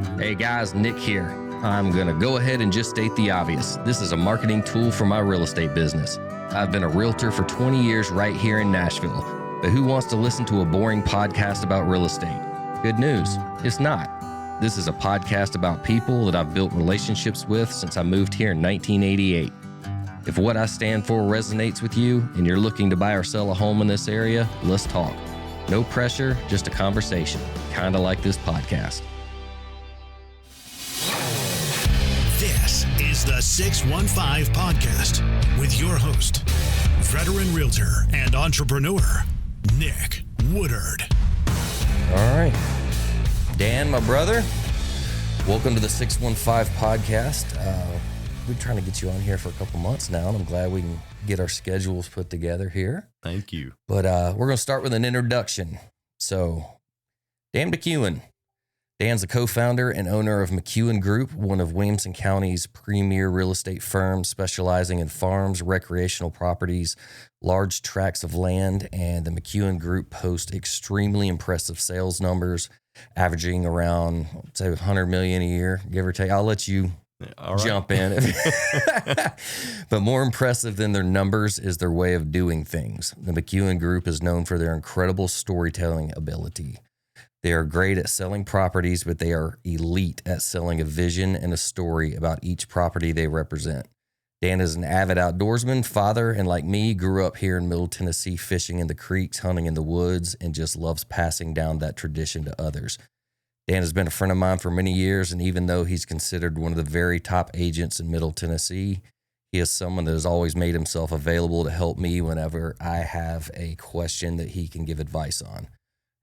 Hey guys, Nick here. I'm going to go ahead and just state the obvious. This is a marketing tool for my real estate business. I've been a realtor for 20 years right here in Nashville, but who wants to listen to a boring podcast about real estate? Good news, it's not. This is a podcast about people that I've built relationships with since I moved here in 1988. If what I stand for resonates with you and you're looking to buy or sell a home in this area, let's talk. No pressure, just a conversation, kind of like this podcast. This is the 615 Podcast with your host, veteran realtor and entrepreneur, Nick Woodard. All right. Dan, my brother, welcome to the 615 Podcast. We're trying to get you on here for a couple months now, and I'm glad we can get our schedules put together here. Thank you. But we're going to start with an introduction. So, Dan McEwen. Dan's the co-founder and owner of McEwen Group, one of Williamson County's premier real estate firms specializing in farms, recreational properties, large tracts of land, and the McEwen Group posts extremely impressive sales numbers, averaging around, say, $100 million a year, give or take. I'll let you jump in. But more impressive than their numbers is their way of doing things. The McEwen Group is known for their incredible storytelling ability. They are great at selling properties, but they are elite at selling a vision and a story about each property they represent. Dan is an avid outdoorsman, father, and like me, grew up here in Middle Tennessee fishing in the creeks, hunting in the woods, and just loves passing down that tradition to others. Dan has been a friend of mine for many years, and even though he's considered one of the very top agents in Middle Tennessee, he is someone that has always made himself available to help me whenever I have a question that he can give advice on.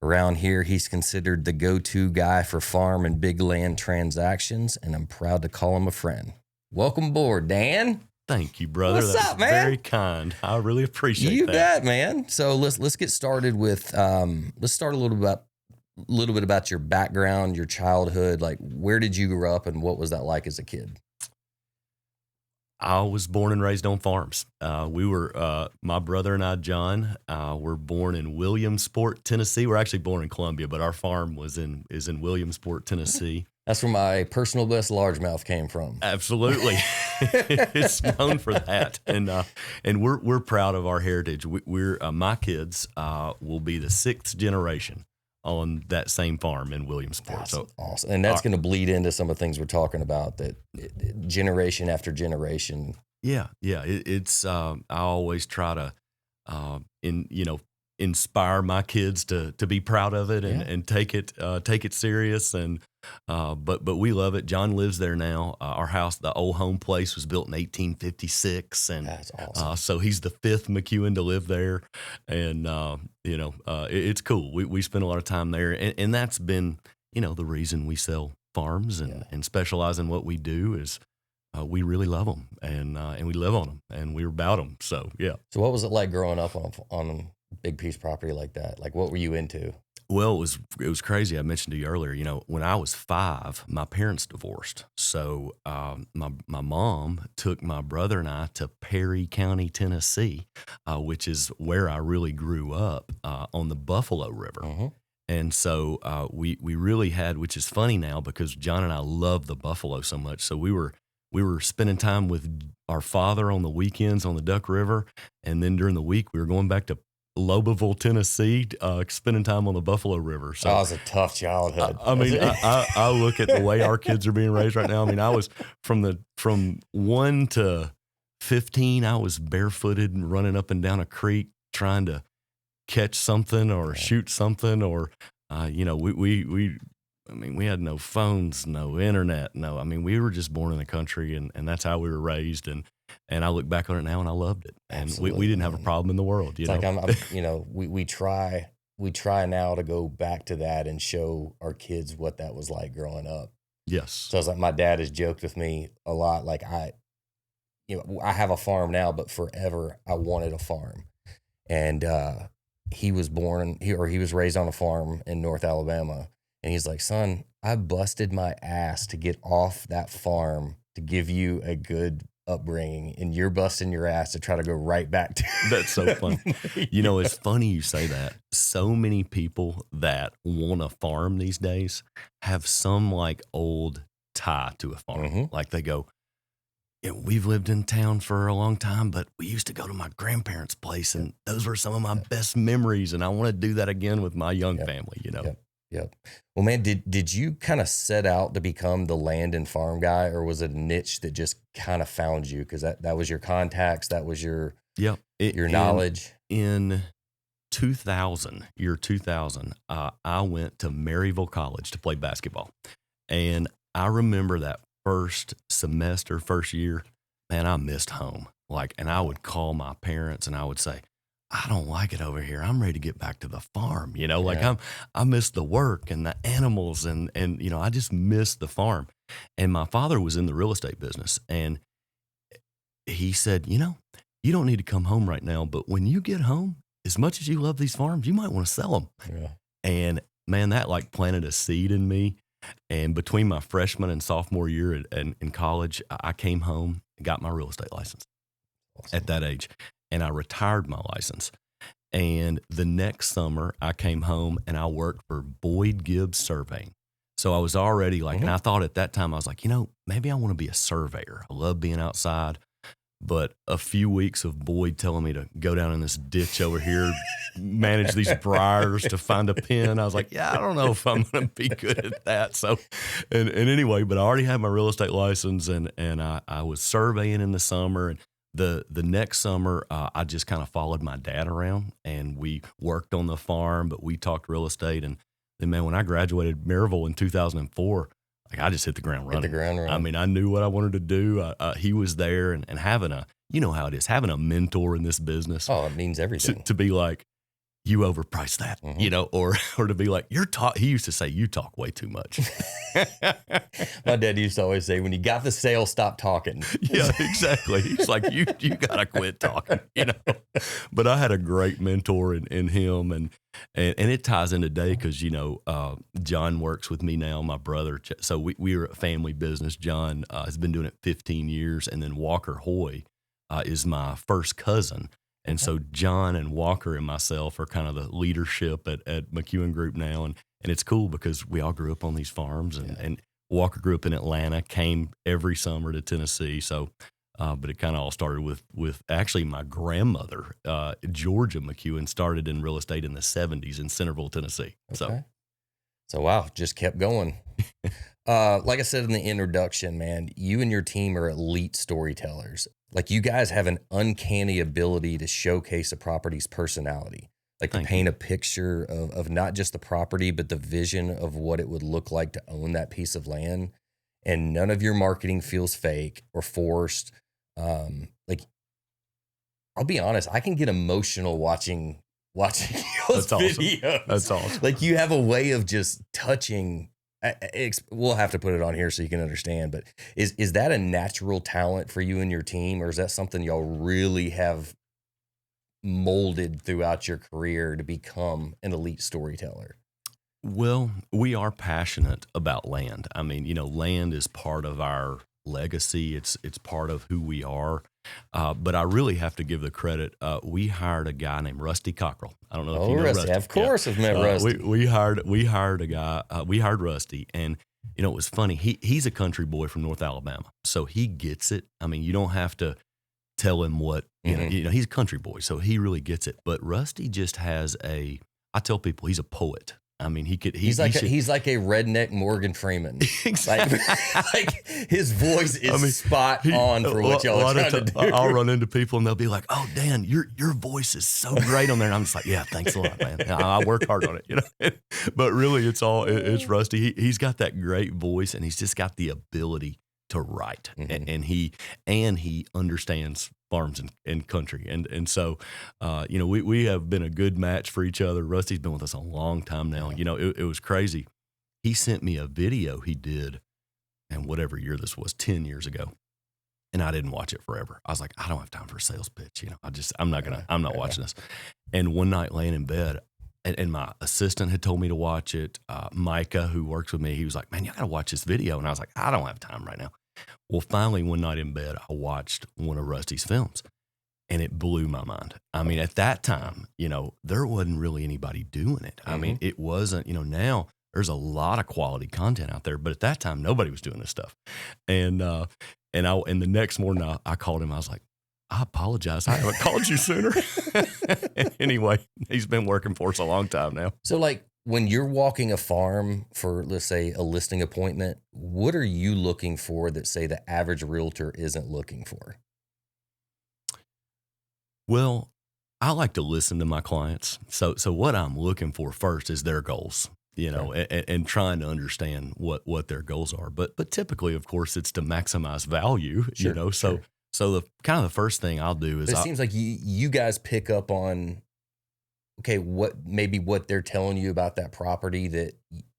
Around here, he's considered the go-to guy for farm and big land transactions, and I'm proud to call him a friend. Welcome aboard, Dan. Thank you, brother. What's That's up, man? Very kind. I really appreciate that. You bet, man. So let's get started with let's start a little bit about your background, your childhood. Like, where did you grow up, and what was that like as a kid? I was born and raised on farms. My brother and I, John, were born in Williamsport, Tennessee. We're actually born in Columbia, but our farm is in Williamsport, Tennessee. That's where my personal best largemouth came from. Absolutely. It's known for that. And we're proud of our heritage. We're my kids will be the sixth generation on that same farm in Williamsport. That's so awesome. And that's going to bleed into some of the things we're talking about, that generation after generation. Yeah. It's I always try to inspire my kids to be proud of it and take it serious. And but we love it. John lives there now. Our house, the old home place, was built in 1856, and that's awesome. So he's the fifth McEwen to live there, and it's cool. We spend a lot of time there, and that's been the reason we sell farms and specialize in what we do is we really love them and we live on them and we're about them. So yeah. So what was it like growing up on a big piece of property like that? Like, what were you into? Well, it was crazy. I mentioned to you earlier, when I was 5, my parents divorced. So my mom took my brother and I to Perry County, Tennessee, which is where I really grew up on the Buffalo River. Mm-hmm. And so we really had, which is funny now because John and I love the buffalo so much. So we were spending time with our father on the weekends on the Duck River, and then during the week we were going back to Lobeville, Tennessee, spending time on the Buffalo River. So that was a tough childhood. I look at the way our kids are being raised right now. I mean, I was from 1 to 15, I was barefooted and running up and down a creek trying to catch something or shoot something, or we had no phones, no internet, we were just born in the country, and that's how we were raised. And I look back on it now and I loved it. And we didn't have a problem in the world. It's like we try now to go back to that and show our kids what that was like growing up. Yes. So it's like my dad has joked with me a lot. Like I have a farm now, but forever I wanted a farm. And he was raised on a farm in North Alabama. And he's like, son, I busted my ass to get off that farm to give you a good upbringing, and you're busting your ass to try to go right back to. That's so funny. You know, it's funny you say that. So many people that want to farm these days have some like old tie to a farm. Mm-hmm. Like they go, yeah, we've lived in town for a long time, but we used to go to my grandparents' place, and those were some of my best memories. And I want to do that again with my young family, you know? Yep. Well, man, did you kind of set out to become the land and farm guy, or was it a niche that just kind of found you? Because that was your contacts, that was your knowledge. In 2000, I went to Maryville College to play basketball, and I remember that first year, man, I missed home. And I would call my parents and I would say, I don't like it over here. I'm ready to get back to the farm. You know, I miss the work and the animals and, you know, I just miss the farm. And my father was in the real estate business, and he said, you know, you don't need to come home right now, but when you get home, as much as you love these farms, you might want to sell them. Yeah. And man, that like planted a seed in me. And between my freshman and sophomore year in college, I came home and got my real estate license at that age. And I retired my license. And the next summer, I came home and I worked for Boyd Gibbs Surveying. So I was already like, and I thought at that time, I was like, you know, maybe I want to be a surveyor. I love being outside. But a few weeks of Boyd telling me to go down in this ditch over here, manage these briars to find a pin, I was like, yeah, I don't know if I'm going to be good at that. So, and anyway, but I already had my real estate license, and I was surveying in the summer. And the next summer, I just kind of followed my dad around, and we worked on the farm, but we talked real estate. And then, man, when I graduated Maryville in 2004, I just hit the ground running. I mean, I knew what I wanted to do. He was there, and having you know how it is, having a mentor in this business. Oh, it means everything. To be like, you overpriced that, you know, or to be like, he used to say, you talk way too much. My dad used to always say, when you got the sale, stop talking. Yeah, exactly. He's like, you got to quit talking, you know. But I had a great mentor in him, and it ties in today because, you know, John works with me now, my brother. So we are a family business. John has been doing it 15 years, and then Walker Hoy is my first cousin. And so John and Walker and myself are kind of the leadership at McEwen Group now. And it's cool because we all grew up on these farms, and Walker grew up in Atlanta, came every summer to Tennessee. So, but it kind of all started with actually my grandmother, Georgia McEwen, started in real estate in the 70s in Centerville, Tennessee. Okay. So wow, just kept going. Like I said in the introduction, man, you and your team are elite storytellers. Like, you guys have an uncanny ability to showcase a property's personality, like to paint a picture of not just the property, but the vision of what it would look like to own that piece of land. And none of your marketing feels fake or forced. Like, I'll be honest, I can get emotional watching those videos. That's awesome. Like, you have a way of just touching. We'll have to put it on here so you can understand, but is that a natural talent for you and your team, or is that something y'all really have molded throughout your career to become an elite storyteller? Well, we are passionate about land. I mean, you know, land is part of our legacy. It's part of who we are. But I really have to give the credit. We hired a guy named Rusty Cockrell. I don't know if you know Rusty. Of course, I've met Rusty. We hired a guy. We hired Rusty, and you know, it was funny. He's a country boy from North Alabama, so he gets it. I mean, you don't have to tell him what you know. You know, he's a country boy, so he really gets it. But Rusty just has I tell people he's a poet. I mean, he's like a redneck Morgan Freeman. Exactly. like his voice is spot on for what y'all are trying to do. I'll run into people and they'll be like, "Oh, Dan, your voice is so great on there." And I'm just like, "Yeah, thanks a lot, man. I work hard on it, you know." But really, it's Rusty. He's got that great voice, and he's just got the ability to write, and he understands farms and country. And so, you know, we have been a good match for each other. Rusty's been with us a long time now. You know, it was crazy. He sent me a video he did, and whatever year this was, 10 years ago. And I didn't watch it forever. I was like, I don't have time for a sales pitch. You know, I'm not watching this. And one night laying in bed, and my assistant had told me to watch it. Micah, who works with me, he was like, "Man, you got to watch this video." And I was like, I don't have time right now. Well, finally, one night in bed, I watched one of Rusty's films, and it blew my mind. I mean, at that time, there wasn't really anybody doing it. I mean, it wasn't, now there's a lot of quality content out there, but at that time, nobody was doing this stuff. And the next morning I called him. I was like, I apologize. I haven't called you sooner. Anyway, he's been working for us a long time now. So like when you're walking a farm for, let's say, a listing appointment, what are you looking for that, say, the average realtor isn't looking for? Well, I like to listen to my clients. So what I'm looking for first is their goals, and trying to understand what their goals are. But typically, of course, it's to maximize value, Sure. So the kind of the first thing I'll do is But it seems like you guys pick up on, okay, what they're telling you about that property that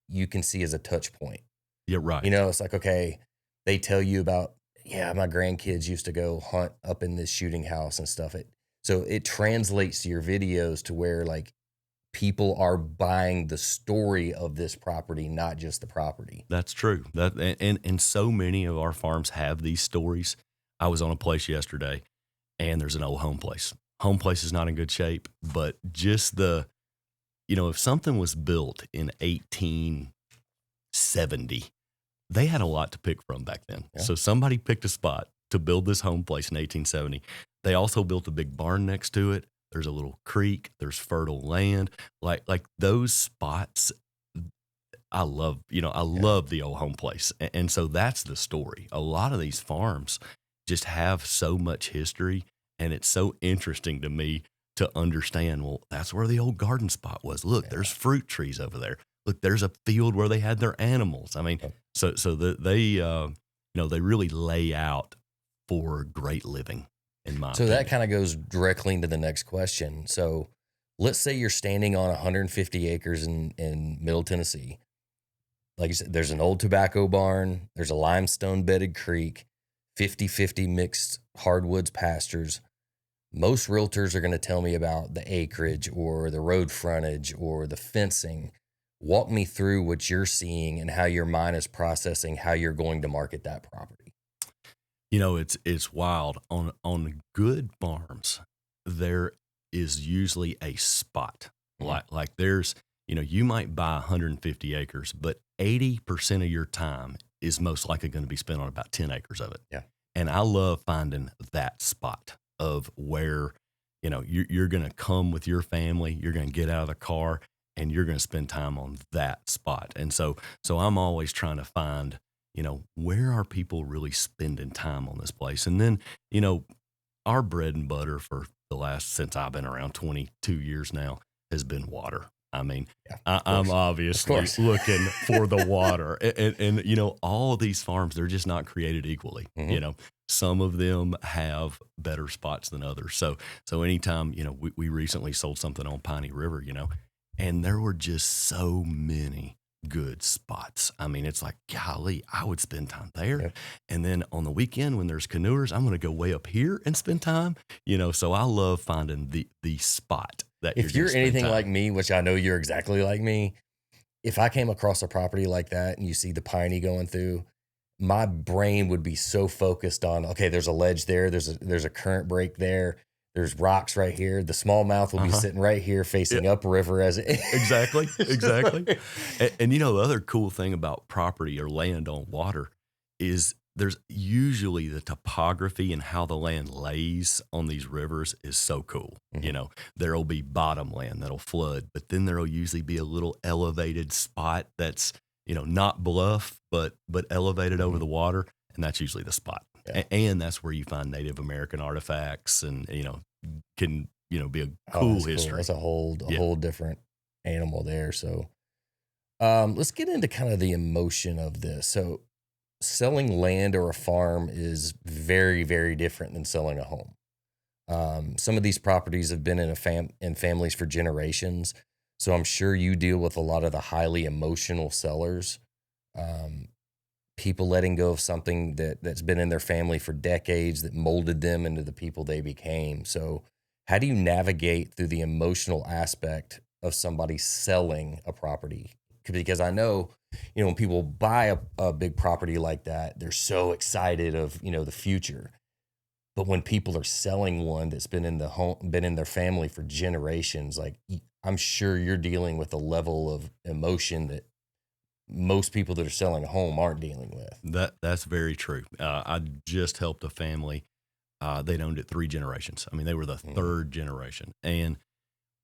you can see as a touch point. Yeah, right. It's like, okay, they tell you about, my grandkids used to go hunt up in this shooting house and stuff. So it translates to your videos to where like people are buying the story of this property, not just the property. That's true. And so many of our farms have these stories. I was on a place yesterday, and there's an old home place. Home place is not in good shape, but just if something was built in 1870, they had a lot to pick from back then. Yeah. So somebody picked a spot to build this home place in 1870. They also built a big barn next to it. There's a little creek. There's fertile land. Like those spots, I love, love the old home place. And so that's the story. A lot of these farms just have so much history, and it's so interesting to me to understand, well, that's where the old garden spot was. Look, there's fruit trees over there. Look, there's a field where they had their animals. I mean, so they really lay out for great living, in my opinion. That kind of goes directly into the next question. So let's say you're standing on 150 acres in Middle Tennessee. Like you said, there's an old tobacco barn. There's a limestone bedded creek, 50-50 mixed hardwoods pastures. Most realtors are going to tell me about the acreage or the road frontage or the fencing. Walk me through what you're seeing and how your mind is processing how you're going to market that property. It's wild. On good farms, there is usually a spot. Like there's, you might buy 150 acres, but 80% of your time is most likely going to be spent on about 10 acres of it. Yeah. And I love finding that spot of where, you're going to come with your family, you're going to get out of the car, and you're going to spend time on that spot. And so I'm always trying to find, where are people really spending time on this place? And then, our bread and butter for since I've been around 22 years now has been water. I mean, I'm obviously looking for the water, and all of these farms, they're just not created equally. Mm-hmm. Some of them have better spots than others. So anytime, we recently sold something on Piney River, and there were just so many good spots. I mean, it's like, golly, I would spend time there. Yep. And then on the weekend when there's canoers, I'm going to go way up here and spend time, so I love finding the spot that if you're anything like me, which I know you're exactly like me, if I came across a property like that and you see the Piney going through, my brain would be so focused on, okay, there's a ledge there. There's a current break there. There's rocks right here. The smallmouth will be sitting right here facing upriver as it. Exactly. And the other cool thing about property or land on water is there's usually the topography and how the land lays on these rivers is so cool. Mm-hmm. There'll be bottom land that'll flood, but then there'll usually be a little elevated spot that's, not bluff, but elevated over the water. And that's usually the spot. Yeah. And that's where you find Native American artifacts and, can, be a cool history. Cool. That's a whole different animal there. So let's get into kind of the emotion of this. So selling land or a farm is very, very different than selling a home. Some of these properties have been in families for generations. So I'm sure you deal with a lot of the highly emotional sellers. People letting go of something that's been in their family for decades that molded them into the people they became. So how do you navigate through the emotional aspect of somebody selling a property because I know, when people buy a big property like that, they're so excited of, the future. But when people are selling one that's been in their family for generations, like, I'm sure you're dealing with a level of emotion that most people that are selling a home aren't dealing with. That's very true. I just helped a family. They'd owned it 3 generations. I mean, they were the 3rd generation. And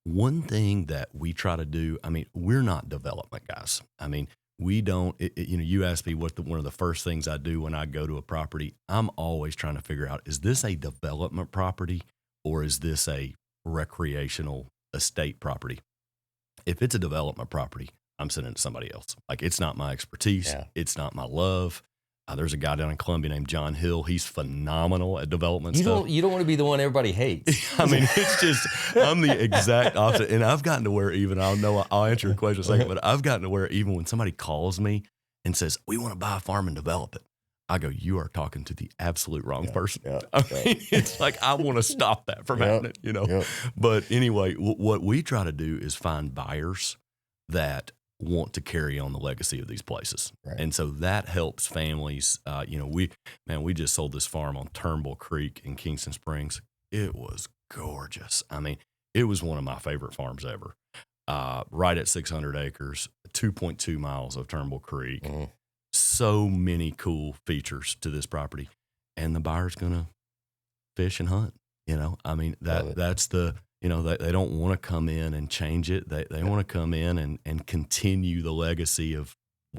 one thing that we try to do, I mean, we're not development guys. I mean, we don't, you asked me what one of the first things I do when I go to a property. I'm always trying to figure out, is this a development property or is this a recreational estate property? If it's a development property, I'm sending it to somebody else. Like, it's not my expertise. Yeah. It's not my love. There's a guy down in Columbia named John Hill. He's phenomenal at development stuff. You don't want to be the one everybody hates. I mean, it's just, I'm the exact opposite. And I've gotten to where even, I'll answer your question in a second, but I've gotten to where even when somebody calls me and says, we want to buy a farm and develop it, I go, you are talking to the absolute wrong person. I mean, it's like, I want to stop that from happening, But anyway, what we try to do is find buyers that want to carry on the legacy of these places. Right. And so that helps families. We just sold this farm on Turnbull Creek in Kingston Springs. It was gorgeous. I mean, it was one of my favorite farms ever. Right at 600 acres, 2.2 miles of Turnbull Creek. Mm-hmm. So many cool features to this property. And the buyer's going to fish and hunt. I mean, that's the, they don't want to come in and change it. They want to come in and continue the legacy of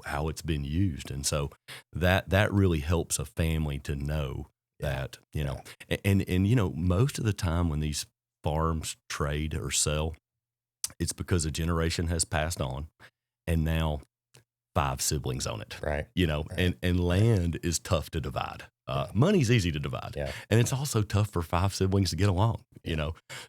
how it's been used. And so that really helps a family to know that, and most of the time when these farms trade or sell, it's because a generation has passed on and now 5 siblings own it. Right. And land is tough to divide. Money's easy to divide. Yeah. And it's also tough for 5 siblings to get along,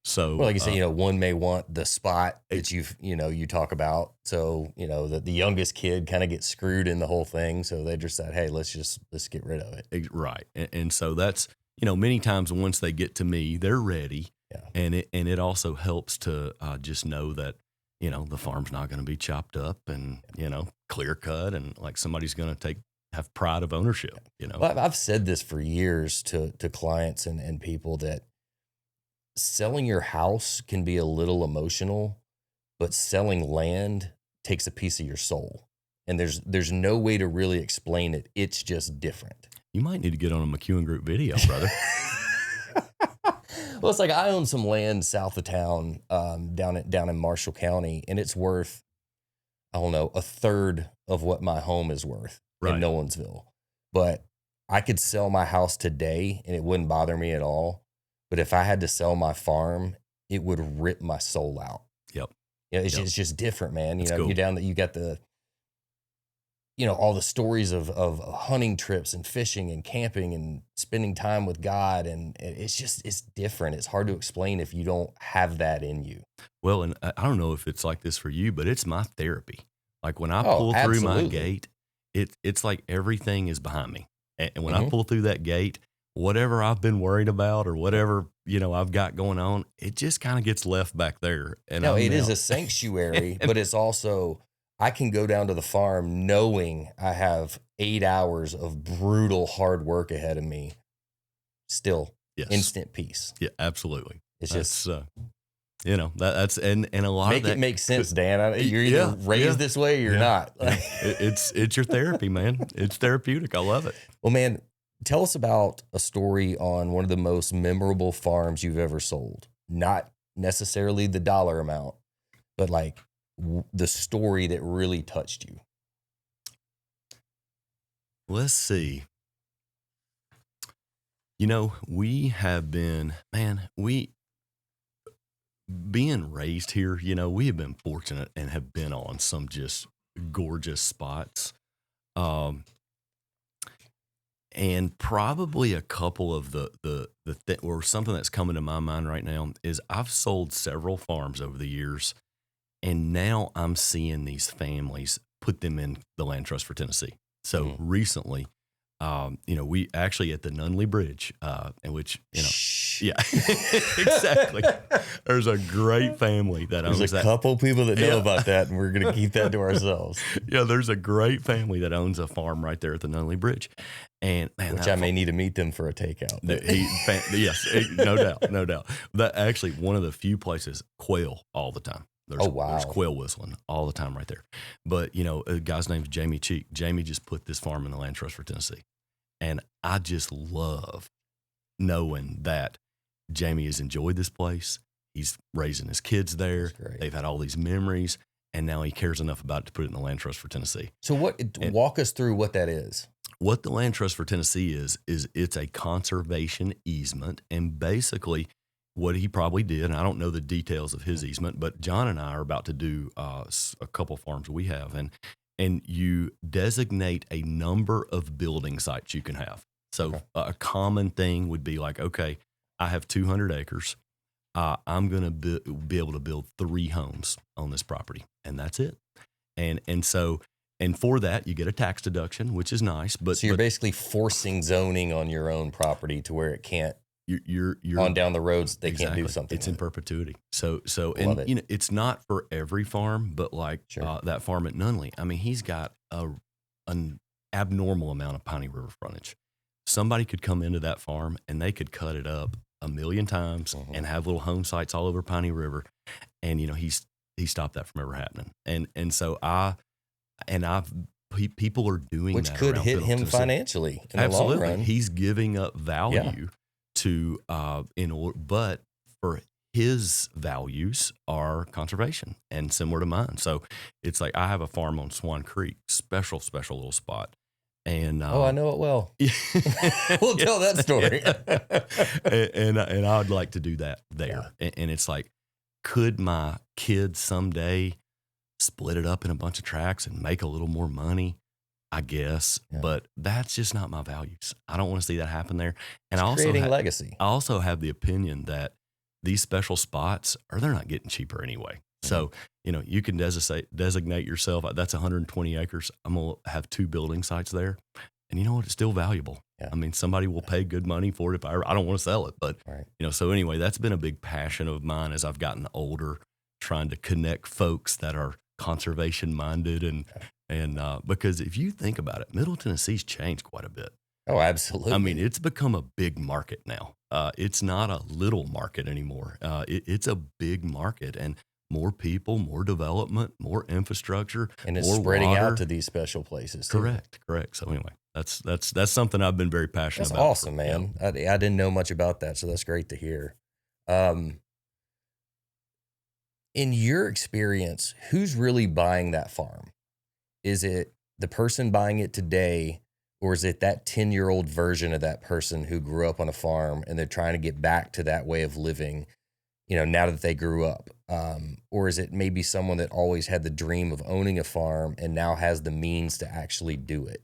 So, well, like you say, one may want the spot that you talk about. So, the youngest kid kind of gets screwed in the whole thing. So they just said, hey, let's get rid of it. Right. And so that's, many times once they get to me, they're ready. Yeah. And it also helps to just know that, the farm's not going to be chopped up and, clear cut and like somebody's going to have pride of ownership, Well, I've said this for years to clients and people that selling your house can be a little emotional, but selling land takes a piece of your soul. And there's no way to really explain it. It's just different. You might need to get on a McEwen Group video, brother. Well, it's like I own some land south of town, down in Marshall County, and it's worth, I don't know, 1/3 of what my home is worth in Nolensville. But I could sell my house today and it wouldn't bother me at all. But if I had to sell my farm, it would rip my soul out. Yep. It's just different, man. Cool. You got the, all the stories of hunting trips and fishing and camping and spending time with God. And it's different. It's hard to explain if you don't have that in you. Well, and I don't know if it's like this for you, but it's my therapy. Like when I pull through my gate, it's like everything is behind me. And when I pull through that gate, whatever I've been worried about or whatever, I've got going on, it just kind of gets left back there. And it is a sanctuary, but it's also, I can go down to the farm knowing I have 8 hours of brutal hard work ahead of me. Still, instant peace. Yeah, absolutely. It's just, that's and a lot of that. Make it make sense, Dan. You're either raised this way or you're not. It's your therapy, man. It's therapeutic. I love it. Well, man, tell us about a story on one of the most memorable farms you've ever sold. Not necessarily the dollar amount, but like the story that really touched you. Let's see. We have been, being raised here, we have been fortunate and have been on some just gorgeous spots. And probably a couple of or something that's coming to my mind right now is I've sold several farms over the years, and now I'm seeing these families put them in the land trust for Tennessee. So recently, We actually at the Nunley Bridge, in which, Shh. yeah, exactly. There's a great family that owns There's a that. couple people that know about that, and we're going to keep that to ourselves. Yeah, there's a great family that owns a farm right there at the Nunley Bridge. And man, Which I may need to meet them for a takeout. Yes, no doubt, no doubt. That actually one of the few places, quail all the time. There's quail whistling all the time right there. But, a guy's name's Jamie Cheek. Jamie just put this farm in the Land Trust for Tennessee. And I just love knowing that Jamie has enjoyed this place. He's raising his kids there. They've had all these memories. And now he cares enough about it to put it in the Land Trust for Tennessee. So walk us through what that is. What the Land Trust for Tennessee is it's a conservation easement. And basically what he probably did, and I don't know the details of his easement, but John and I are about to do a couple farms we have. And you designate a number of building sites you can have. So a common thing would be like, okay, I have 200 acres. I'm going to be able to build 3 homes on this property, and that's it. And for that, you get a tax deduction, which is nice. So you're basically forcing zoning on your own property to where it can't. You're on down the roads, they can't do something. It's in perpetuity. So it's not for every farm, but like that farm at Nunley. I mean, he's got an abnormal amount of Piney River frontage. Somebody could come into that farm and they could cut it up 1,000,000 times and have little home sites all over Piney River. And he stopped that from ever happening. People are doing which that, could hit him financially in the long run. He's giving up value to but for his values are conservation and similar to mine. So it's like I have a farm on Swan Creek, special little spot. And I know it well. We'll tell that story. and I'd like to do that there. And it's like, could my kids someday split it up in a bunch of tracts and make a little more money? I guess, but that's just not my values. I don't want to see that happen there. And creating legacy. I also have the opinion that these special spots they're not getting cheaper anyway. So, you can designate yourself. That's 120 acres. I'm going to have 2 building sites there. And you know what? It's still valuable. Yeah. I mean, somebody will pay good money for it if I don't want to sell it. But, so anyway, that's been a big passion of mine as I've gotten older, trying to connect folks that are conservation minded and because if you think about it, Middle Tennessee's changed quite a bit. Oh, absolutely. I mean, it's become a big market now. It's not a little market anymore. It's a big market, and more people, more development, more infrastructure, and it's more spreading water out to these special places too. Correct. So anyway, that's something I've been very passionate about. That's awesome, man. I didn't know much about that, so that's great to hear. In your experience, who's really buying that farm? Is it the person buying it today, or is it that 10-year-old version of that person who grew up on a farm and they're trying to get back to that way of living, now that they grew up? Or is it maybe someone that always had the dream of owning a farm and now has the means to actually do it?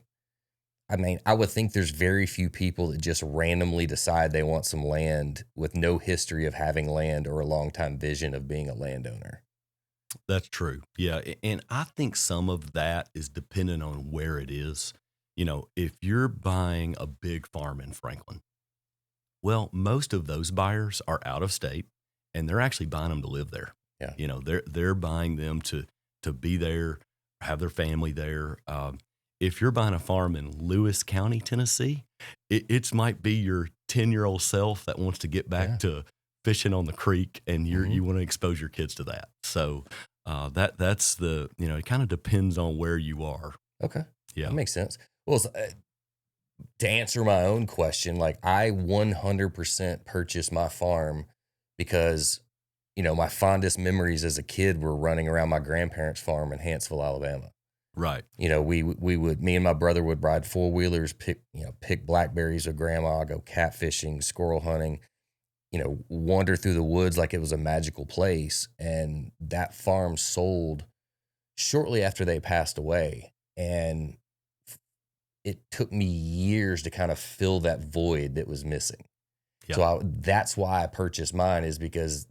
I mean, I would think there's very few people that just randomly decide they want some land with no history of having land or a long-time vision of being a landowner. That's true. Yeah. And I think some of that is dependent on where it is. If you're buying a big farm in Franklin, well, most of those buyers are out of state and they're actually buying them to live there. Yeah. They're buying them to be there, have their family there. If you're buying a farm in Lewis County, Tennessee, it might be your 10-year-old self that wants to get back to fishing on the creek, and you want to expose your kids to that. So that's it kind of depends on where you are. Okay. Yeah. That makes sense. Well, to answer my own question, like I 100% purchased my farm because, my fondest memories as a kid were running around my grandparents' farm in Hanceville, Alabama. Right. Me and my brother would ride 4-wheelers, pick blackberries with grandma, go catfishing, squirrel hunting, wander through the woods like it was a magical place. And that farm sold shortly after they passed away. And it took me years to kind of fill that void that was missing. Yep. So that's why I purchased mine, is because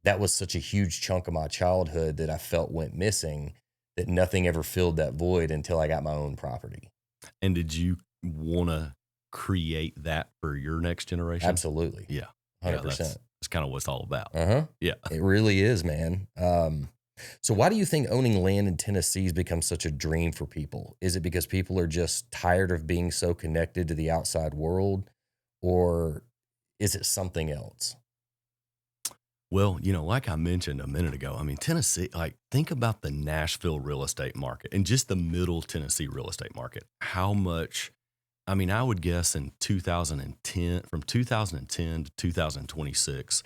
that was such a huge chunk of my childhood that I felt went missing, that nothing ever filled that void until I got my own property. And did you want to create that for your next generation? Absolutely. Yeah. 100%. That's kind of what it's all about. Yeah. It really is, man. So why do you think owning land in Tennessee has become such a dream for people? Is it because people are just tired of being so connected to the outside world, or is it something else? Well, like I mentioned a minute ago, I mean, Tennessee, like think about the Nashville real estate market and just the middle Tennessee real estate market. How much, I mean, I would guess in 2010, from 2010 to 2026,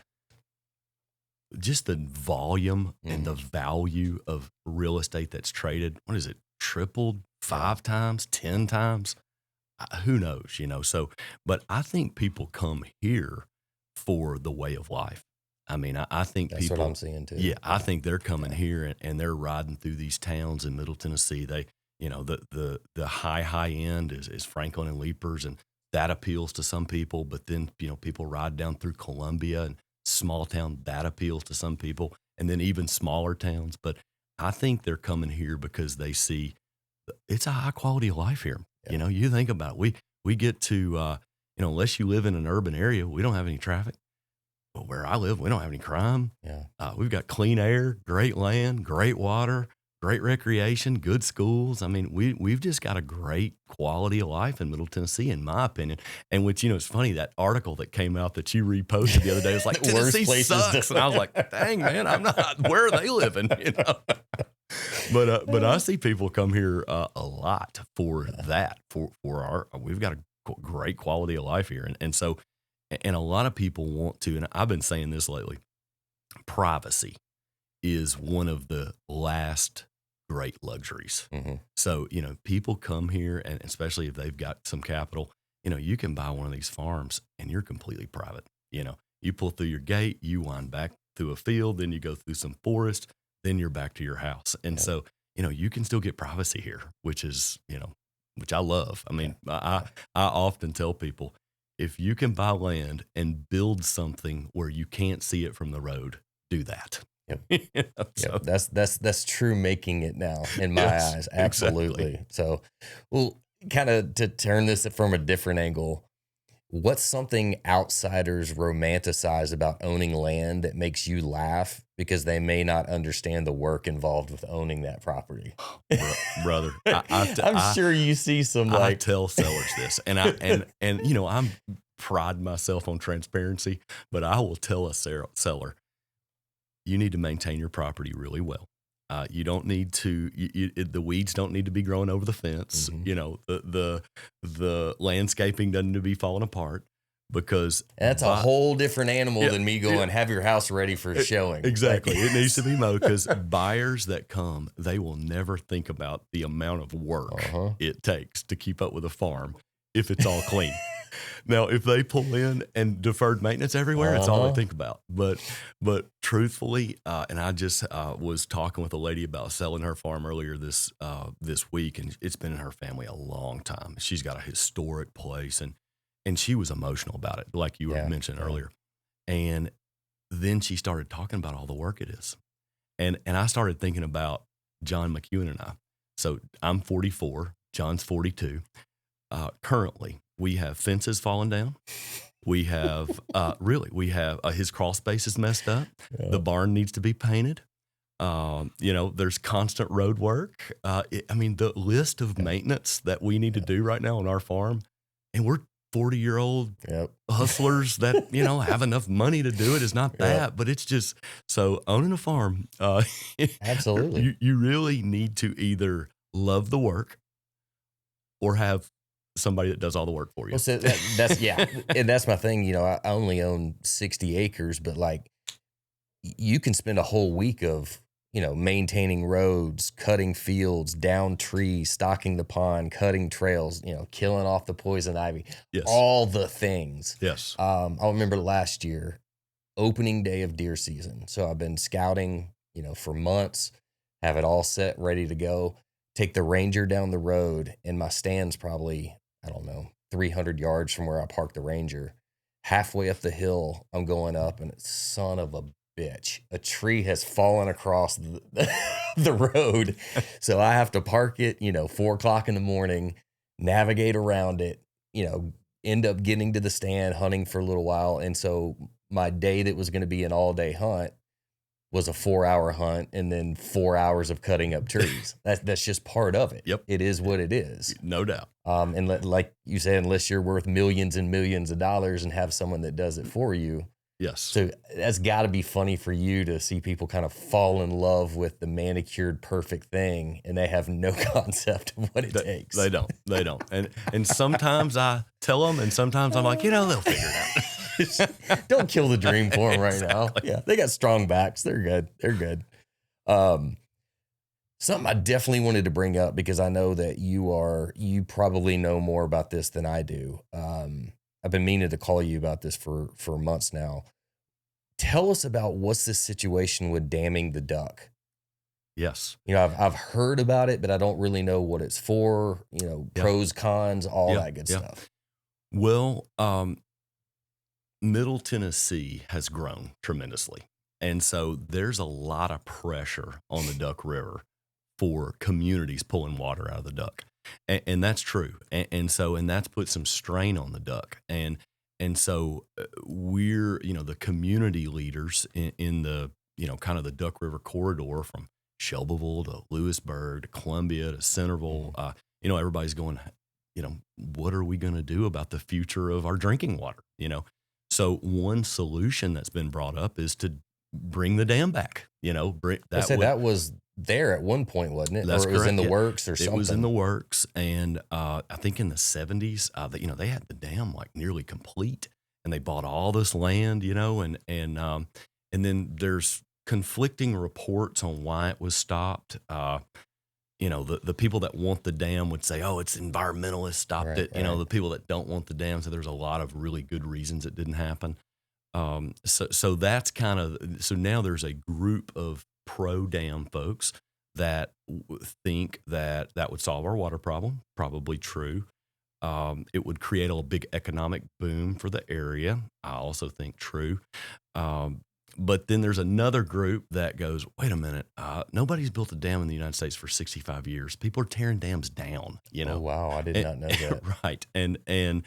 just the volume and the value of real estate that's traded, what is it, tripled 5 times, 10 times? Who knows, So, but I think people come here for the way of life. I mean, I think That's people, what I'm seeing too. Yeah, I think they're coming here and they're riding through these towns in Middle Tennessee. They, the high end is Franklin and Leapers, and that appeals to some people. But then, people ride down through Columbia and small town, that appeals to some people, and then even smaller towns. But I think they're coming here because they see it's a high quality of life here. Yeah. You think about it. We get to, unless you live in an urban area, we don't have any traffic. But where I live, we don't have any crime. Yeah. We've got clean air, great land, great water, great recreation, good schools. I mean, we've just got a great quality of life in Middle Tennessee, in my opinion. And which, it's funny, that article that came out that you reposted the other day was like, Tennessee sucks. And I was like, dang, man, I'm not, where are they living? But I see people come here a lot for that, for we've got a great quality of life here. And so, and a lot of people want to, and I've been saying this lately, privacy is one of the last great luxuries. So, people come here, and especially if they've got some capital, you can buy one of these farms and you're completely private. You pull through your gate, you wind back through a field, then you go through some forest, then you're back to your house. And so, you can still get privacy here, which is, which I love. I mean, I often tell people, if you can buy land and build something where you can't see it from the road, do that. Yep. That's true making it now in my eyes. Absolutely. Exactly. So, well, kind of to turn this from a different angle, what's something outsiders romanticize about owning land that makes you laugh because they may not understand the work involved with owning that property? Brother, I'm sure you see some I tell sellers this, and I'm pride myself on transparency, but I will tell a seller, you need to maintain your property really well. You don't need to, the weeds don't need to be growing over the fence. The landscaping doesn't need to be falling apart, because that's a whole different animal than me going, have your house ready for showing. Exactly. It needs to be mowed, because buyers that come, they will never think about the amount of work it takes to keep up with a farm if it's all clean. Now, if they pull in and deferred maintenance everywhere, it's all they think about. But truthfully, and I just was talking with a lady about selling her farm earlier this week, and it's been in her family a long time. She's got a historic place, and she was emotional about it, like you were mentioning earlier. And then she started talking about all the work it is, and I started thinking about John McEwen and I. So I'm 44, John's 42. Currently, we have fences falling down. We have, his crawl space is messed up. Yeah. The barn needs to be painted. There's constant road work. The list of maintenance that we need to do right now on our farm, and we're 40-year-old hustlers that, have enough money to do it, is not that, but it's just, so owning a farm, absolutely, you really need to either love the work or have somebody that does all the work for you. Well, so that's and that's my thing. I only own 60 acres, but like, you can spend a whole week of, maintaining roads, cutting fields, down trees, stocking the pond, cutting trails, killing off the poison ivy, all the things. Yes. I remember last year, opening day of deer season. So I've been scouting, for months, have it all set, ready to go. Take the Ranger down the road, and my stand's probably, 300 yards from where I parked the Ranger. Halfway up the hill, I'm going up, and it's son of a bitch. A tree has fallen across the road. So I have to park it, 4:00 in the morning, navigate around it, end up getting to the stand, hunting for a little while. And so my day that was going to be an all day hunt was a 4-hour hunt and then 4 hours of cutting up trees. That's just part of it. Yep. It is what it is. No doubt. And like you said, unless you're worth millions and millions of dollars and have someone that does it for you. Yes. So that's got to be funny for you to see people kind of fall in love with the manicured perfect thing, and they have no concept of what it takes. They don't. And sometimes I tell them, and sometimes I'm like, they'll figure it out. Don't kill the dream for them right now. Yeah, they got strong backs. They're good. Something I definitely wanted to bring up, because I know that you probably know more about this than I do. I've been meaning to call you about this for months now. Tell us about what's this situation with damming the duck. Yes. I've heard about it, but I don't really know what it's for, pros, cons, all that good stuff. Well, Middle Tennessee has grown tremendously. And so there's a lot of pressure on the Duck River for communities pulling water out of the duck. And that's true. And that's put some strain on the duck. And so we're, the community leaders in the, kind of the Duck River corridor from Shelbyville to Lewisburg to Columbia to Centerville. Everybody's going, what are we going to do about the future of our drinking water? So one solution that's been brought up is to bring the dam back, that was there at one point, wasn't it? That's or it was correct. in the works or something. It was in the works. And I think in the 70s, they had the dam like nearly complete, and they bought all this land, and then there's conflicting reports on why it was stopped. The people that want the dam would say, oh, it's environmentalists stopped it. Right. The people that don't want the dam. So there's a lot of really good reasons it didn't happen. So that's so now there's a group of pro-dam folks that think that would solve our water problem. Probably true. It would create a big economic boom for the area. I also think true. But then there's another group that goes, wait a minute, nobody's built a dam in the United States for 65 years. People are tearing dams down, Oh, wow. I did not know that. Right. And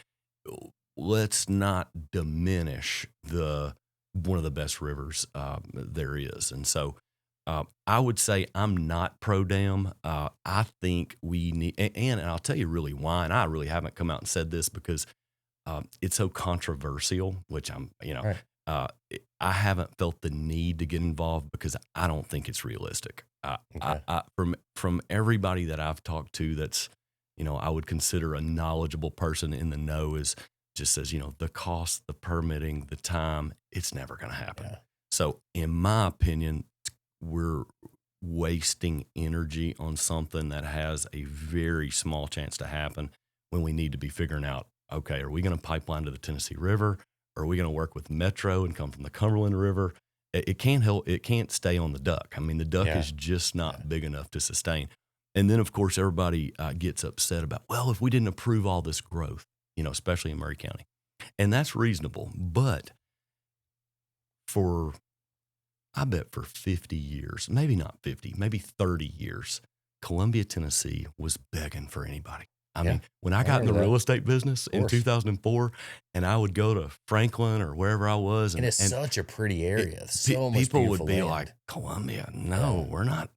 let's not diminish one of the best rivers there is. And so I would say I'm not pro-dam. I think we need, and I'll tell you really why, and I really haven't come out and said this because it's so controversial, which I'm, Right. I haven't felt the need to get involved because I don't think it's realistic. From everybody that I've talked to that's, I would consider a knowledgeable person in the know just says, the cost, the permitting, the time, it's never going to happen. Yeah. So in my opinion, we're wasting energy on something that has a very small chance to happen when we need to be figuring out, okay, are we going to pipeline to the Tennessee River? Are we going to work with Metro and come from the Cumberland River? It can't help. It can't stay on the duck. I mean, the duck is just not big enough to sustain. And then, of course, everybody gets upset about, well, if we didn't approve all this growth, especially in Murray County. And that's reasonable. But I bet for 50 years, maybe not 50, maybe 30 years, Columbia, Tennessee was begging for anybody. I mean, when I got in the real estate business in 2004, and I would go to Franklin or wherever I was, and it's such a pretty area. So much people would be land. like, "Columbia, no, we're not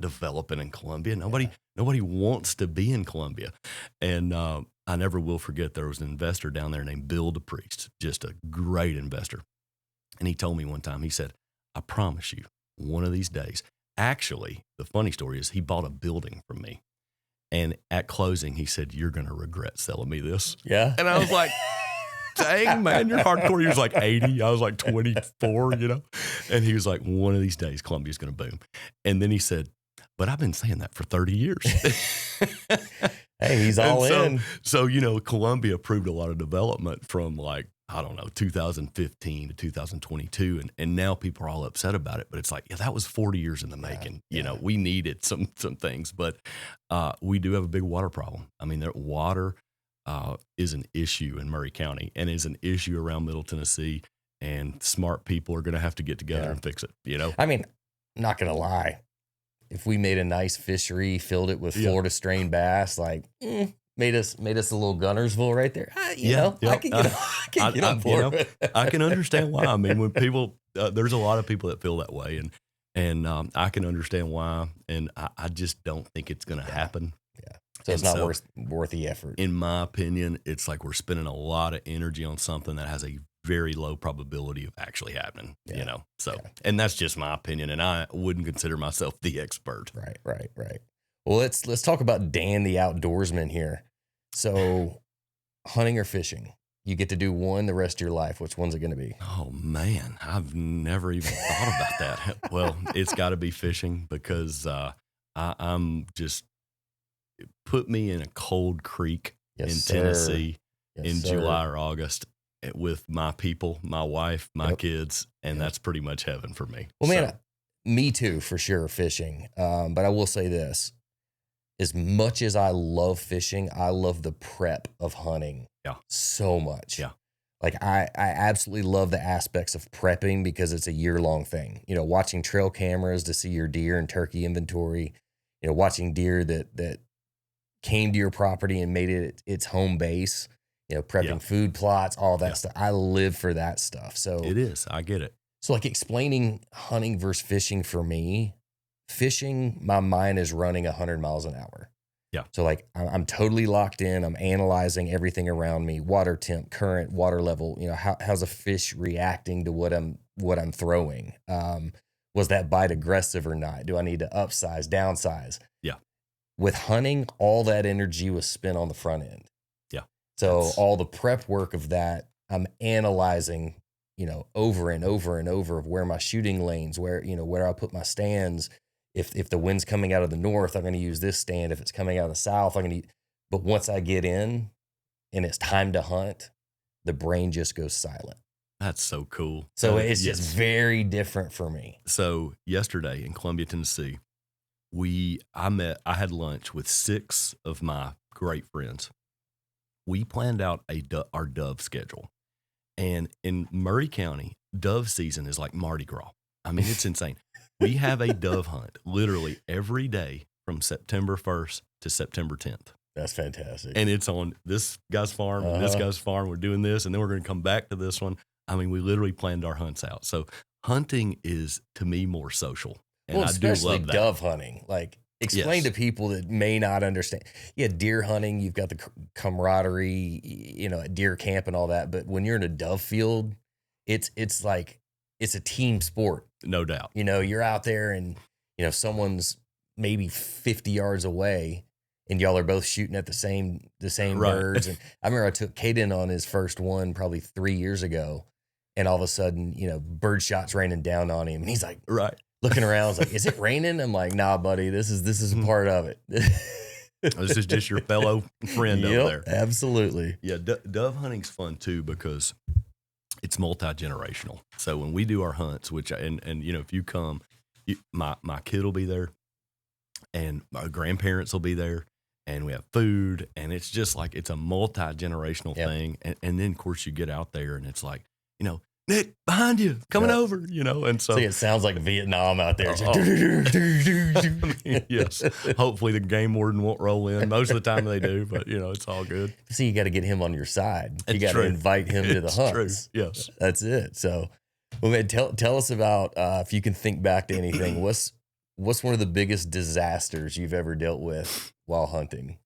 developing in Columbia. Nobody wants to be in Columbia." And I never will forget there was an investor down there named Bill DePriest, just a great investor, and he told me one time, he said, "I promise you, one of these days." Actually, the funny story is he bought a building from me. And at closing, he said, "You're going to regret selling me this." Yeah. And I was like, dang, man, you're hardcore. He was like 80. I was like 24, And he was like, one of these days, Columbia's going to boom. And then he said, "But I've been saying that for 30 years. Hey, he's all in. So, Columbia approved a lot of development from 2015 to 2022. And now people are all upset about it. But it's like, that was 40 years in the making. We needed some things. But we do have a big water problem. I mean, water is an issue in Murray County and is an issue around Middle Tennessee. And smart people are going to have to get together and fix it, I mean, not going to lie. If we made a nice fishery, filled it with Florida strain bass, made us a little Gunnersville right there. You know, yep. I can get on board. You know, I can understand why. I mean, when people, there's a lot of people that feel that way, and I can understand why. And I just don't think it's going to happen. Yeah. So it's not worth the effort. In my opinion, it's like we're spending a lot of energy on something that has a very low probability of actually happening, you know? So, and that's just my opinion. And I wouldn't consider myself the expert. Right. Well, let's talk about Dan, the outdoorsman here. So hunting or fishing, you get to do one the rest of your life. Which one's it going to be? Oh man, I've never even thought about that. Well, it's got to be fishing because, I'm just, put me in a cold creek in Tennessee in July or August with my people, my wife, my kids, and that's pretty much heaven for me. Well, man, me too, for sure, fishing. But I will say this, as much as I love fishing, I love the prep of hunting so much. Yeah. Like I absolutely love the aspects of prepping because it's a year-long thing. You know, watching trail cameras to see your deer and turkey inventory, you know, watching deer that came to your property and made it its home base, you know, prepping food plots, all that stuff. I live for that stuff. So it is. I get it. So like explaining hunting versus fishing for me, fishing, my mind is running 100 miles an hour. Yeah. So like I'm totally locked in. I'm analyzing everything around me, water temp, current, water level, you know, how's a fish reacting to what I'm throwing? Was that bite aggressive or not? Do I need to upsize, downsize? Yeah. With hunting, all that energy was spent on the front end. Yeah. So all the prep work of that, I'm analyzing, you know, over and over and over of where my shooting lanes, where I put my stands. If the wind's coming out of the north, I'm going to use this stand. If it's coming out of the south, but once I get in and it's time to hunt, the brain just goes silent. That's so cool. So it's just very different for me. So yesterday in Columbia, Tennessee, I had lunch with 6 of my great friends. We planned out our dove schedule. And in Murray County, dove season is like Mardi Gras. I mean, it's insane. We have a dove hunt literally every day from September 1st to September 10th. That's fantastic. And it's on this guy's farm and this guy's farm. We're doing this, and then we're going to come back to this one. I mean, we literally planned our hunts out. So hunting is, to me, more social. And well, especially I do love that. Dove hunting. Like, explain to people that may not understand. Yeah, deer hunting, you've got the camaraderie, you know, at deer camp and all that. But when you're in a dove field, it's like, it's a team sport. No doubt. You know, you're out there and, you know, someone's maybe 50 yards away and y'all are both shooting at the same birds. And I remember I took Caden on his first one probably 3 years ago, and all of a sudden, you know, bird shots raining down on him. And he's like, looking around, I was like, is it raining? I'm like, nah, buddy, this is a part of it. This is just your fellow friend over there. Absolutely. Yeah. Dove hunting's fun too, because it's multi-generational. So when we do our hunts, and you know, if you come, my kid will be there and my grandparents will be there, and we have food, and it's just like, it's a multi-generational thing. And then of course you get out there and it's like, you know, Nick, behind you, coming over, you know, and so. See, it sounds like Vietnam out there. Yes. Hopefully the game warden won't roll in. Most of the time they do, but you know, it's all good. See, you got to get him on your side. You got to invite him to the hunts. True. Yes. That's it. So, well, man, tell us about, if you can think back to anything, what's one of the biggest disasters you've ever dealt with while hunting?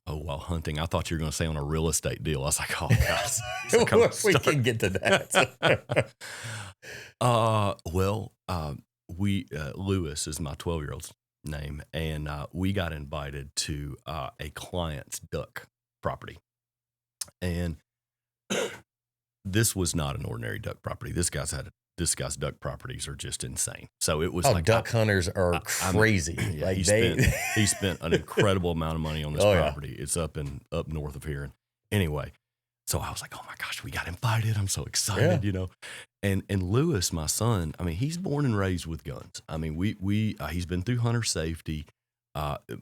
Oh, while hunting, I thought you were going to say on a real estate deal. I was like, oh, God. We can get to that. Lewis is my 12-year-old's name, and we got invited to a client's duck property. And this was not an ordinary duck property. This guy's duck properties are just insane. So it was like duck hunters are crazy. Yeah, like he spent an incredible amount of money on this property. Yeah. It's up north of here. And anyway, so I was like, oh my gosh, we got invited. I'm so excited, you know. And Lewis, my son, I mean, he's born and raised with guns. I mean, he's been through hunter safety.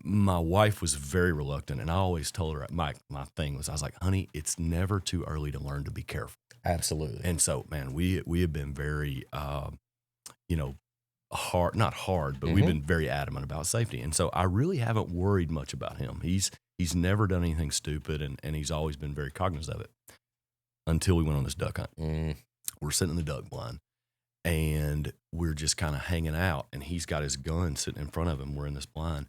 My wife was very reluctant, and I always told her, my thing was, I was like, honey, it's never too early to learn to be careful. Absolutely. And so, man, we have been very, you know, not hard, but we've been very adamant about safety. And so I really haven't worried much about him. He's He's never done anything stupid, and he's always been very cognizant of it until we went on this duck hunt. We're sitting in the duck blind, and we're just kind of hanging out, and he's got his gun sitting in front of him. We're in this blind,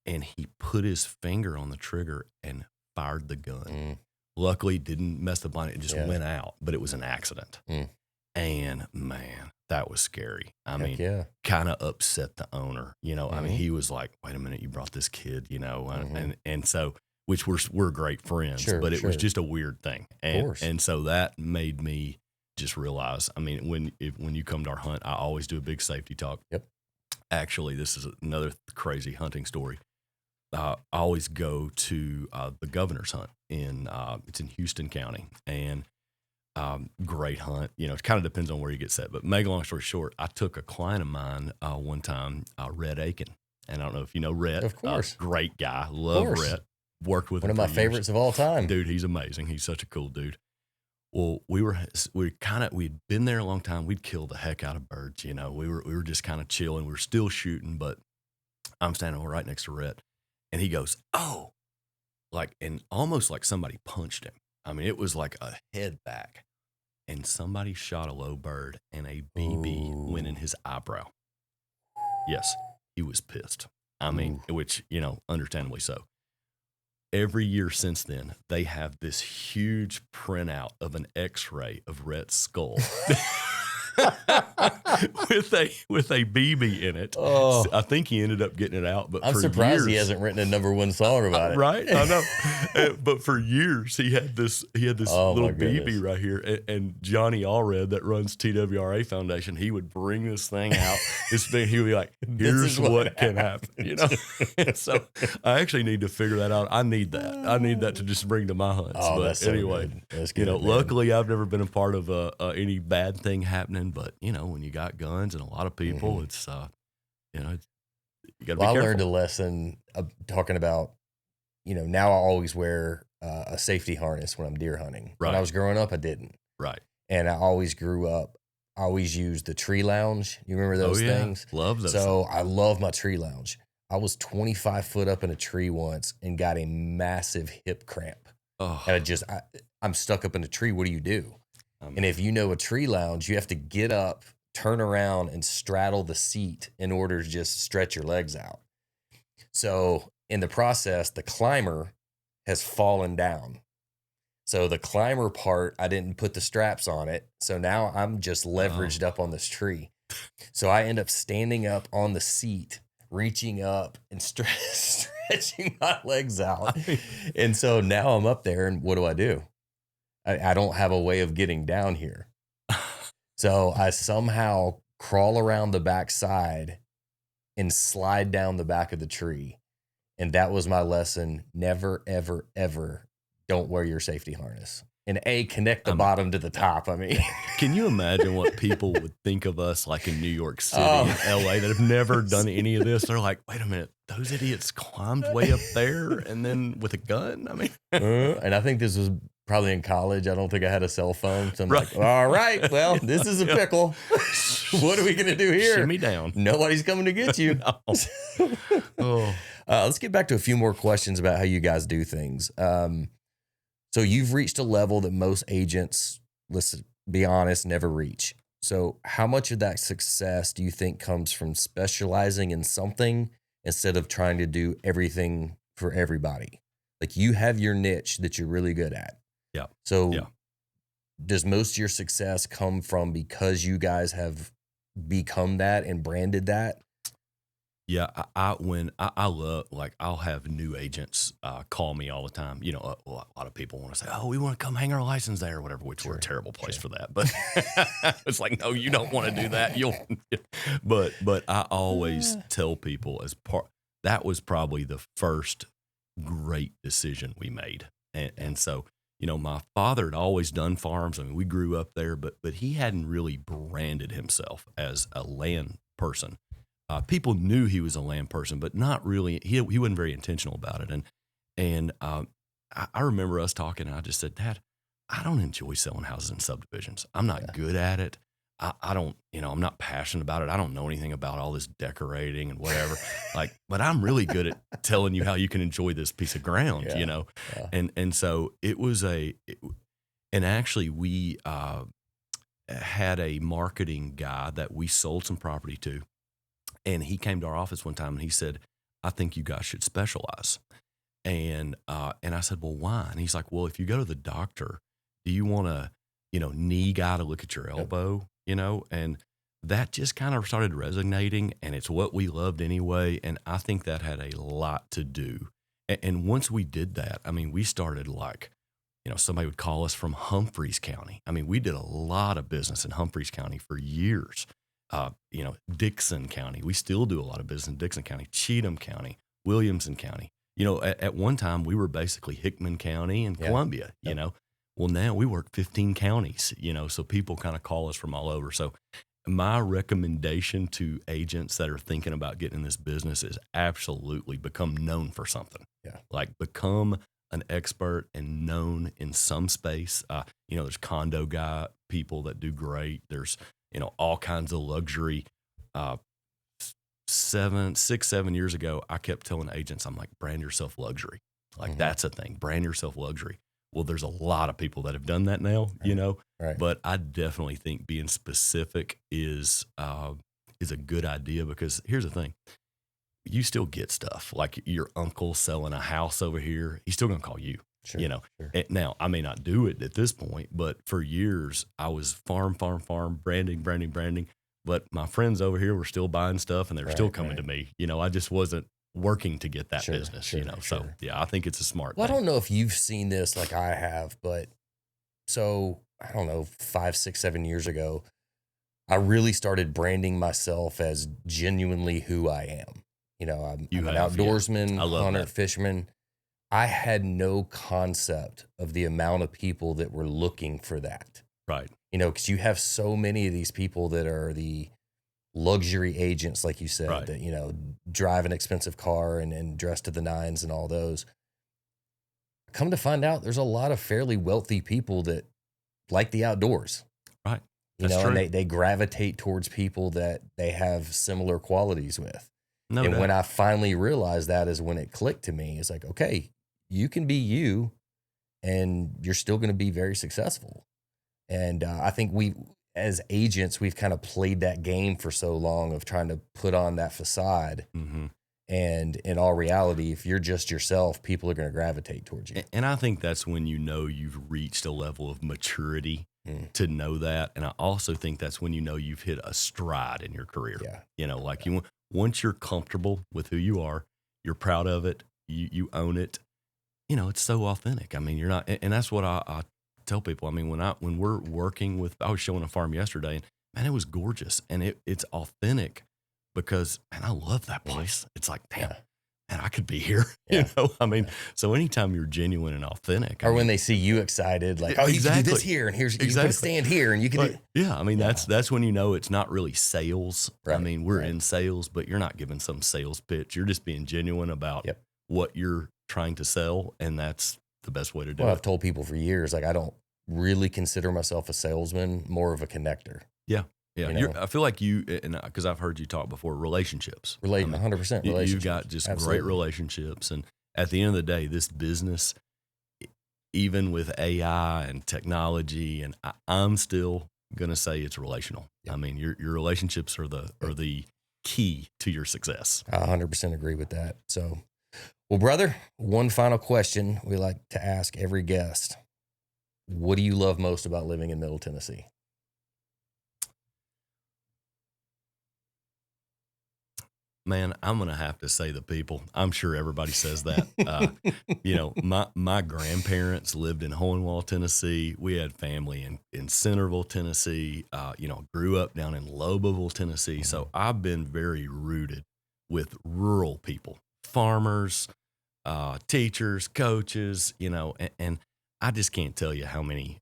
and he put his finger on the trigger and fired the gun. Luckily, didn't mess the blind. It just went out, but it was an accident. And man, that was scary. I mean, kind of upset the owner. You know, I mean, he was like, "Wait a minute, you brought this kid," you know, and so, which we're great friends, but it was just a weird thing. And so that made me just realize. I mean, when you come to our hunt, I always do a big safety talk. Actually, this is another crazy hunting story. I always go to the governor's hunt it's in Houston County, and great hunt. You know, it kind of depends on where you get set. But make a long story short, I took a client of mine one time, Rhett Aiken, and I don't know if you know Rhett. Of course, great guy, love Rhett. Worked with one him of my for favorites of all time. Dude, he's amazing. He's such a cool dude. Well, we'd been there a long time. We'd killed the heck out of birds. You know, we were just kind of chilling. We were still shooting, but I'm standing right next to Rhett. And he goes, "Oh," and almost like somebody punched him. I mean, it was like a head back, and somebody shot a low bird, and a BB went in his eyebrow. Yes, he was pissed. I mean, which, you know, understandably so. Every year since then, they have this huge printout of an X-ray of Rhett's skull. with a BB in it. I think he ended up getting it out, but I'm for surprised years, he hasn't written a #1 song about it. Right? I know. But for years he had this little BB right here, and Johnny Allred that runs TWRA Foundation, he would bring this thing out. He would be like, "Here's what can happen," you know. So I actually need to figure that out. I need that to just bring to my hunts. But that's so anyway, good. That's good, you know, man. luckily I've never been a part of any bad thing happening. But you know, when you got guns and a lot of people, it's you know, you got to be careful. I learned a lesson talking about, you know, now I always wear a safety harness when I'm deer hunting. Right. When I was growing up, I didn't. Right. And I always used the tree lounge. You remember those things? Love those. So I love my tree lounge. I was 25 foot up in a tree once and got a massive hip cramp. And I'm stuck up in a tree. What do you do? And if you know a tree lounge, you have to get up, turn around, and straddle the seat in order to just stretch your legs out. So in the process, the climber has fallen down. So the climber part, I didn't put the straps on it. So now I'm just leveraged up on this tree. So I end up standing up on the seat, reaching up and stretching my legs out. And so now I'm up there, and what do? I don't have a way of getting down here. So I somehow crawl around the back side and slide down the back of the tree. And that was my lesson. Never, ever, ever don't wear your safety harness. And connect the bottom to the top. I mean, can you imagine what people would think of us like in New York City and LA that have never done any of this? They're like, "Wait a minute, those idiots climbed way up there and then with a gun?" I mean, and I think this was probably in college. I don't think I had a cell phone. So I'm like, all right, well, this is a pickle. What are we going to do here? Shimmy down. Nobody's coming to get you. Let's get back to a few more questions about how you guys do things. So you've reached a level that most agents, let's be honest, never reach. So how much of that success do you think comes from specializing in something instead of trying to do everything for everybody? Like, you have your niche that you're really good at. Yeah. So does most of your success come from because you guys have become that and branded that? Yeah, I love, like, I'll have new agents call me all the time. You know, a lot of people want to say, "Oh, we want to come hang our license there," or whatever, which we're a terrible place for that. But it's like, no, you don't want to do that. But I always tell people that was probably the first great decision we made. And so, you know, my father had always done farms. I mean, we grew up there, but he hadn't really branded himself as a land person. People knew he was a land person, but not really. He wasn't very intentional about it. And I remember us talking, and I just said, "Dad, I don't enjoy selling houses in subdivisions. I'm not good at it. I don't, I'm not passionate about it. I don't know anything about all this decorating and whatever. But I'm really good at telling you how you can enjoy this piece of ground, Yeah. And so it was and actually we had a marketing guy that we sold some property to, and he came to our office one time and he said, I think you guys should specialize. And I said, well, why? And he's like, well, if you go to the doctor, do you want a, knee guy to look at your elbow, and that just kind of started resonating, and it's what we loved anyway. And I think that had a lot to do. And once we did that, I mean, we started somebody would call us from Humphreys County. I mean, we did a lot of business in Humphreys County for years. Dixon County, we still do a lot of business in Dixon County, Cheatham County, Williamson County. At one time we were basically Hickman County and Columbia, Well, now we work 15 counties, so people kind of call us from all over. So my recommendation to agents that are thinking about getting in this business is absolutely become known for something. Yeah. Like become an expert and known in some space. There's condo guy people that do great. There's, all kinds of luxury. 6-7 years ago, I kept telling agents, I'm like, brand yourself luxury. Like that's a thing. Brand yourself luxury. Well, there's a lot of people that have done that now, Right. But I definitely think being specific is a good idea, because here's the thing. You still get stuff like your uncle selling a house over here. He's still going to call you, Sure. Sure. And now I may not do it at this point, but for years I was farm, branding. But my friends over here were still buying stuff, and they were still coming to me. I just wasn't working to get that business, Sure. So yeah, I think it's a smart thing. I don't know if you've seen this like I have, but so I don't know, 5, 6, 7 years ago, I really started branding myself as genuinely who I am. I'm an outdoorsman, hunter, that. fisherman. I had no concept of the amount of people that were looking for that. Right. Because you have so many of these people that are the luxury agents, like you said, Right. that, drive an expensive car and dress to the nines and all those. Come to find out, there's a lot of fairly wealthy people that like the outdoors. Right. That's true. And they gravitate towards people that they have similar qualities with. No and doubt. when I finally realized that is when it clicked to me. It's like, okay, you can be you and you're still going to be very successful. And I think as agents, we've kind of played that game for so long of trying to put on that facade. Mm-hmm. And in all reality, if you're just yourself, people are going to gravitate towards you. And I think that's when you've reached a level of maturity to know that. And I also think that's when you've hit a stride in your career. Yeah. Once you're comfortable with who you are, you're proud of it, you own it, it's so authentic. I mean, you're not, and that's what I tell people. I mean, when we're working with, I was showing a farm yesterday, and man, it was gorgeous, and it's authentic because, man, I love that place. It's like, damn, man, I could be here. Yeah. I mean, so anytime you're genuine and authentic, Or when they see you excited, like, oh, you can do this here, and here's you can put a stand here, and you can do. Yeah, I mean, that's when it's not really sales. Right. I mean, we're in sales, but you're not giving some sales pitch. You're just being genuine about what you're trying to sell, and that's the best way to do it. I've told people for years, like, I don't really consider myself a salesman, more of a connector. Yeah. I feel like you, and because I've heard you talk before, relationships. 100% relationships. You've got just Absolutely. great relationships, and at the end of the day, this business, even with AI and technology, and I'm still gonna say it's relational. I mean, your relationships are the key to your success. I 100% agree with that. So, well, brother, one final question we like to ask every guest. What do you love most about living in Middle Tennessee? Man, I'm going to have to say the people. I'm sure everybody says that. My grandparents lived in Hohenwald, Tennessee. We had family in Centerville, Tennessee. Grew up down in Loboville, Tennessee. So I've been very rooted with rural people, farmers, teachers, coaches, and I just can't tell you how many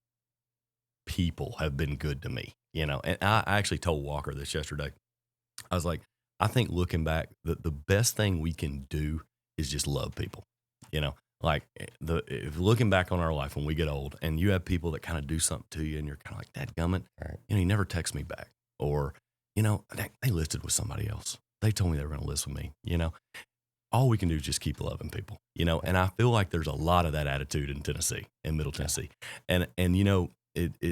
people have been good to me, and I actually told Walker this yesterday. I was like, I think looking back, the best thing we can do is just love people. Like if looking back on our life when we get old and you have people that kind of do something to you and you're kind of like, dadgummit, Right. you never text me back. Or, they listed with somebody else. They told me they were going to list with me, All we can do is just keep loving people, and I feel like there's a lot of that attitude in Tennessee, in Middle Tennessee. And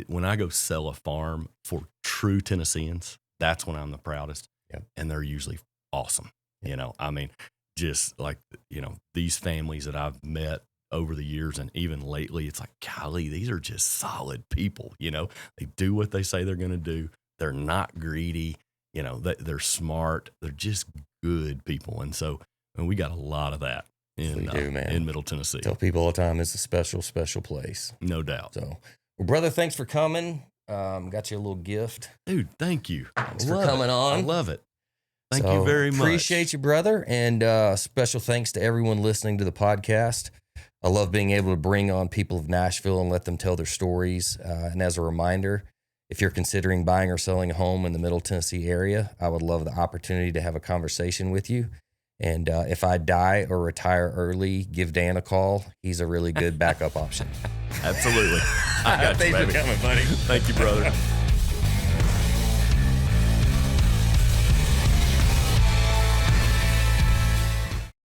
when I go sell a farm for true Tennesseans, that's when I'm the proudest. Yep. And they're usually awesome. Just like, these families that I've met over the years and even lately, it's like, golly, these are just solid people. They do what they say they're going to do. They're not greedy. They're smart. They're just good people. And so we got a lot of that in Middle Tennessee. Tell people all the time it's a special, special place. No doubt. So, well, brother, thanks for coming. Got you a little gift. Dude, thank you. Thanks for coming on. I love it. Thank you very much. Appreciate you, brother. And special thanks to everyone listening to the podcast. I love being able to bring on people of Nashville and let them tell their stories. And as a reminder, if you're considering buying or selling a home in the Middle Tennessee area, I would love the opportunity to have a conversation with you. And if I die or retire early, give Dan a call. He's a really good backup option. Absolutely. I got you, Thanks baby. for coming, buddy. Thank you, brother.